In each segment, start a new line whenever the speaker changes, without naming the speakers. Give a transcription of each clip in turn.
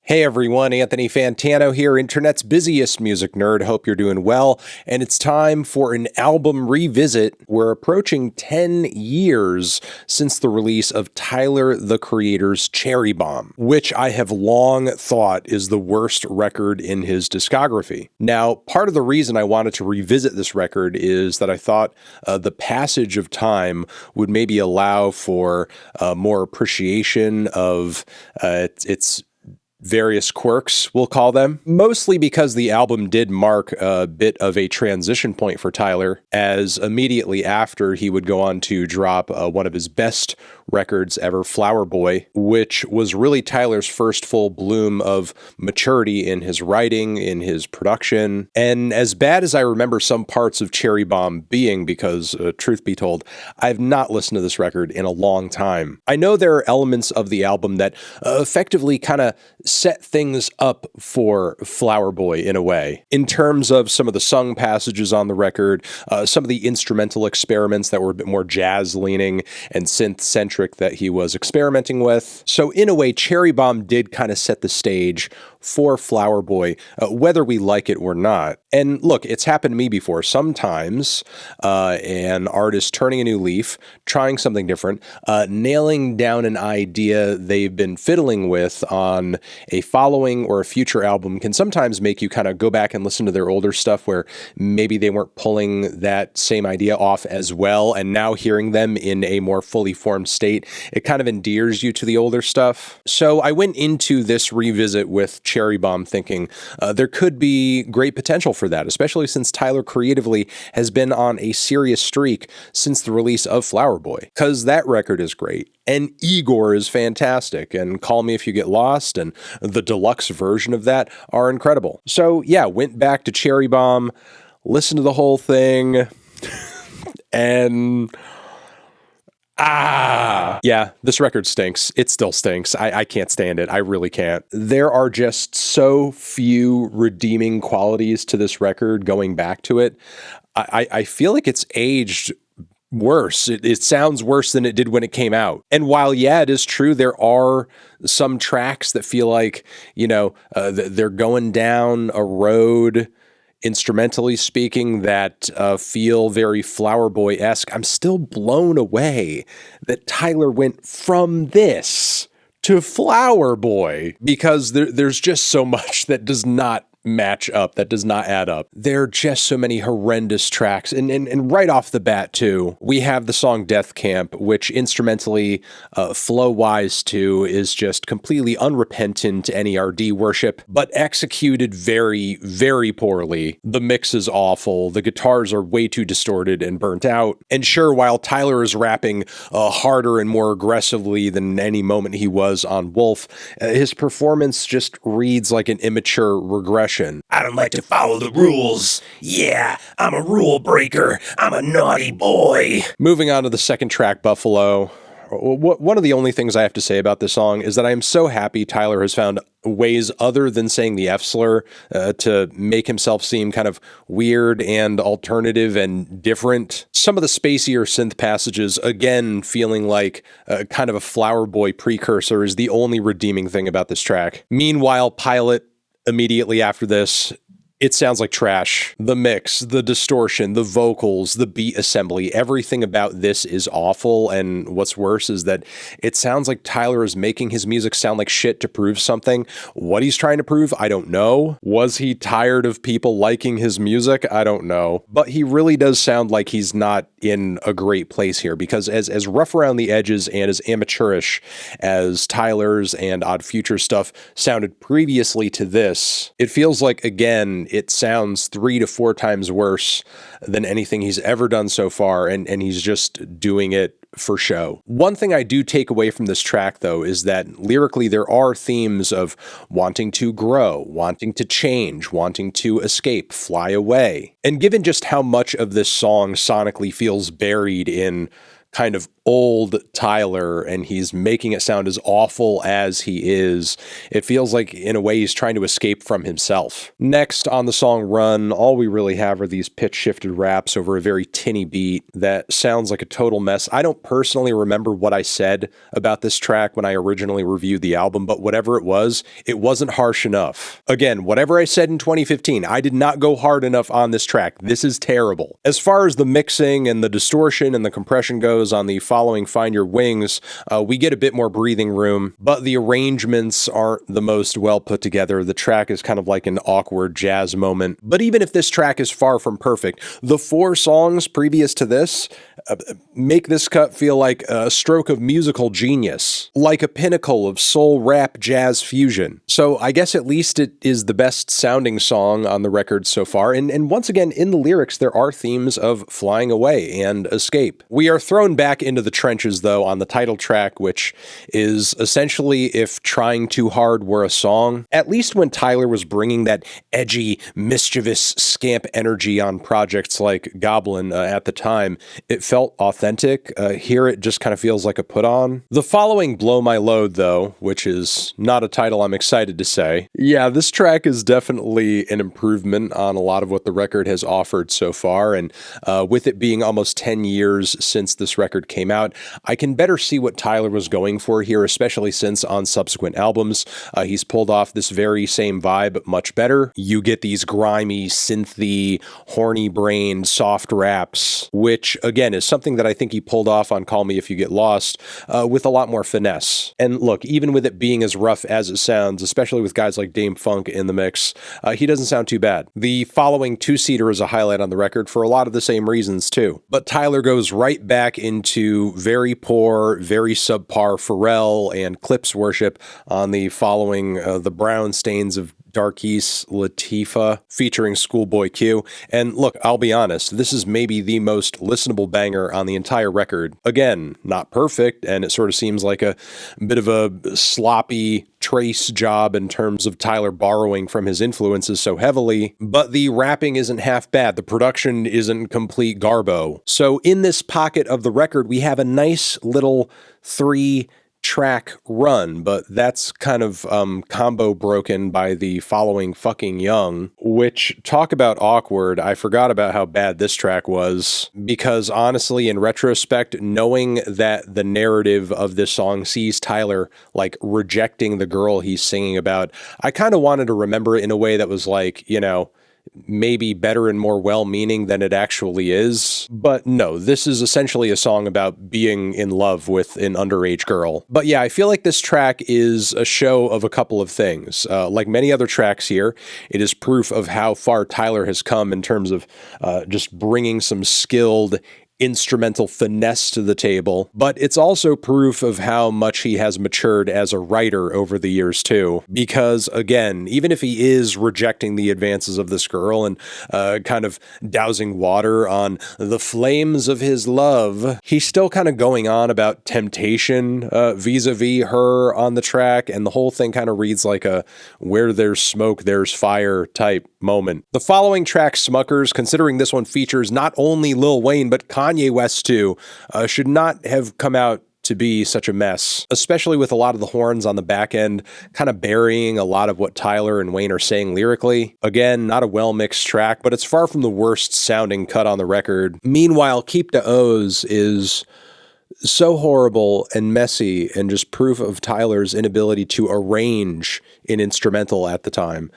Hey everyone, Anthony Fantano here, internet's busiest music nerd. Hope you're doing well. And it's time for an album revisit. We're approaching 10 years since the release of Tyler, the Creator's Cherry Bomb, which I have long thought is the worst record in his discography. Now, part of the reason I wanted to revisit this record is that I thought the passage of time would maybe allow for more appreciation of its various quirks, we'll call them, mostly because the album did mark a bit of a transition point for Tyler, as immediately after he would go on to drop one of his best records ever, Flower Boy, which was really Tyler's first full bloom of maturity in his writing, in his production. And as bad as I remember some parts of Cherry Bomb being, because truth be told, I've not listened to this record in a long time, I know there are elements of the album that effectively kind of set things up for Flower Boy in a way, in terms of some of the sung passages on the record, some of the instrumental experiments that were a bit more jazz-leaning and synth-centric that he was experimenting with. So in a way, Cherry Bomb did kind of set the stage for Flower Boy, whether we like it or not. And look, it's happened to me before. Sometimes an artist turning a new leaf, trying something different, nailing down an idea they've been fiddling with on a following or a future album can sometimes make you kind of go back and listen to their older stuff where maybe they weren't pulling that same idea off as well, and now hearing them in a more fully formed state, it kind of endears you to the older stuff. So I went into this revisit with Cherry Bomb thinking there could be great potential for that, especially since Tyler creatively has been on a serious streak since the release of Flower Boy, because that record is great. And Igor is fantastic, and Call Me If You Get Lost and the deluxe version of that are incredible. So yeah, went back to Cherry Bomb, listened to the whole thing, and yeah, this record stinks. It still stinks. I can't stand it. I really can't. There are just so few redeeming qualities to this record going back to it. I feel like it's aged worse. It sounds worse than it did when it came out. And while, yeah, it is true, there are some tracks that feel like, they're going down a road, instrumentally speaking, that feel very Flower Boy-esque, I'm still blown away that Tyler went from this to Flower Boy, because there's just so much that does not match up, that does not add up. There are just so many horrendous tracks, and right off the bat too, we have the song Death Camp, which instrumentally, flow-wise too, is just completely unrepentant NERD worship, but executed very, very poorly. The mix is awful, the guitars are way too distorted and burnt out, and sure, while Tyler is rapping harder and more aggressively than any moment he was on Wolf, his performance just reads like an immature regression.
I don't like to follow the rules. Yeah, I'm a rule breaker. I'm a naughty boy.
Moving on to the second track, Buffalo. One of the only things I have to say about this song is that I am so happy Tyler has found ways other than saying the F slur to make himself seem kind of weird and alternative and different. Some of the spacier synth passages, again, feeling like kind of a Flower Boy precursor, is the only redeeming thing about this track. Meanwhile, Pilot, immediately after this, it sounds like trash. The mix, the distortion, the vocals, the beat assembly, everything about this is awful, and what's worse is that it sounds like Tyler is making his music sound like shit to prove something. What he's trying to prove, I don't know. Was he tired of people liking his music? I don't know. But he really does sound like he's not in a great place here, because as rough around the edges and as amateurish as Tyler's and Odd Future stuff sounded previously to this, it feels like, again, it sounds 3 to 4 times worse than anything he's ever done so far, and he's just doing it for show. One thing I do take away from this track, though, is that lyrically there are themes of wanting to grow, wanting to change, wanting to escape, fly away. And given just how much of this song sonically feels buried in kind of old Tyler, and he's making it sound as awful as he is. It feels like, in a way, he's trying to escape from himself. Next, on the song Run, all we really have are these pitch-shifted raps over a very tinny beat that sounds like a total mess. I don't personally remember what I said about this track when I originally reviewed the album, but whatever it wasn't harsh enough. Again, whatever I said in 2015, I did not go hard enough on this track. This is terrible. As far as the mixing and the distortion and the compression goes on the following Find Your Wings, we get a bit more breathing room, but the arrangements aren't the most well put together. The track is kind of like an awkward jazz moment. But even if this track is far from perfect, the 4 songs previous to this make this cut feel like a stroke of musical genius, like a pinnacle of soul rap jazz fusion. So I guess at least it is the best sounding song on the record so far. And once again, in the lyrics, there are themes of flying away and escape. We are thrown back into the trenches, though, on the title track, which is essentially if Trying Too Hard were a song. At least when Tyler was bringing that edgy, mischievous scamp energy on projects like Goblin at the time, it felt authentic. Here it just kind of feels like a put-on. The following Blow My Load, though, which is not a title I'm excited to say. Yeah, this track is definitely an improvement on a lot of what the record has offered so far, and with it being almost 10 years since this record came out, I can better see what Tyler was going for here, especially since on subsequent albums, he's pulled off this very same vibe much better. You get these grimy, synthy, horny-brained, soft raps, which, again, is something that I think he pulled off on Call Me If You Get Lost with a lot more finesse. And look, even with it being as rough as it sounds, especially with guys like Dame Funk in the mix, he doesn't sound too bad. The following two-seater is a highlight on the record for a lot of the same reasons, too. But Tyler goes right back into very poor, very subpar Pharrell and Clips worship on the following The Brown Stains of Darkis Latifah featuring Schoolboy Q. And look, I'll be honest, this is maybe the most listenable banger on the entire record. Again, not perfect, and it sort of seems like a bit of a sloppy trace job in terms of Tyler borrowing from his influences so heavily, but the rapping isn't half bad. The production isn't complete garbo. So in this pocket of the record, we have a nice little 3-track run, but that's kind of combo broken by the following Fucking Young, which, talk about awkward. I forgot about how bad this track was, because honestly, in retrospect, knowing that the narrative of this song sees Tyler like rejecting the girl he's singing about, I kind of wanted to remember it in a way that was like, you know, maybe better and more well-meaning than it actually is. But no, this is essentially a song about being in love with an underage girl. But yeah, I feel like this track is a show of a couple of things. Like many other tracks here, it is proof of how far Tyler has come in terms of just bringing some skilled instrumental finesse to the table, but it's also proof of how much he has matured as a writer over the years too. Because again, even if he is rejecting the advances of this girl and kind of dousing water on the flames of his love, he's still kind of going on about temptation vis-a-vis her on the track, and the whole thing kind of reads like a where there's smoke, there's fire type moment. The following track, Smuckers, considering this one features not only Lil Wayne, but Kanye West too, should not have come out to be such a mess, especially with a lot of the horns on the back end kind of burying a lot of what Tyler and Wayne are saying lyrically. Again, not a well-mixed track, but it's far from the worst sounding cut on the record. Meanwhile, Keep the O's is so horrible and messy and just proof of Tyler's inability to arrange an instrumental at the time.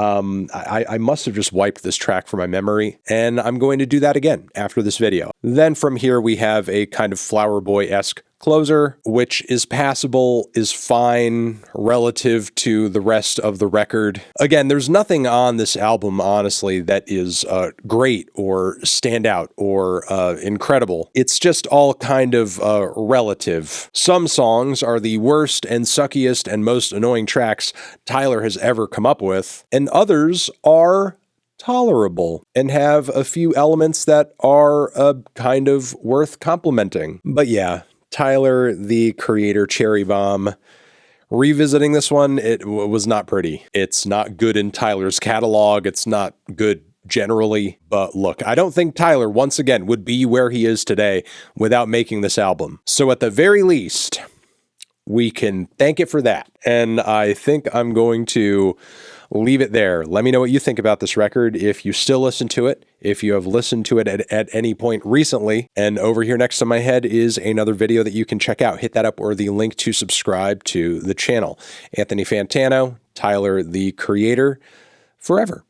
I must have just wiped this track from my memory, and I'm going to do that again after this video. Then from here, we have a kind of Flower Boy-esque closer, which is passable, is fine relative to the rest of the record. Again, there's nothing on this album, honestly, that is great or stand out or incredible. It's just all kind of relative. Some songs are the worst and suckiest and most annoying tracks Tyler has ever come up with, and others are tolerable and have a few elements that are kind of worth complimenting. But yeah, Tyler, the Creator cherry bomb. Revisiting this one, it was not pretty. It's not good in Tyler's catalog. It's not good generally. But look, I don't think Tyler, once again, would be where he is today without making this album. So at the very least, we can thank it for that. And I think I'm going to leave it there. Let me know what you think about this record, if you still listen to it, if you have listened to it at any point recently. And over here next to my head is another video that you can check out. Hit that up or the link to subscribe to the channel. Anthony Fantano, Tyler, the Creator, forever.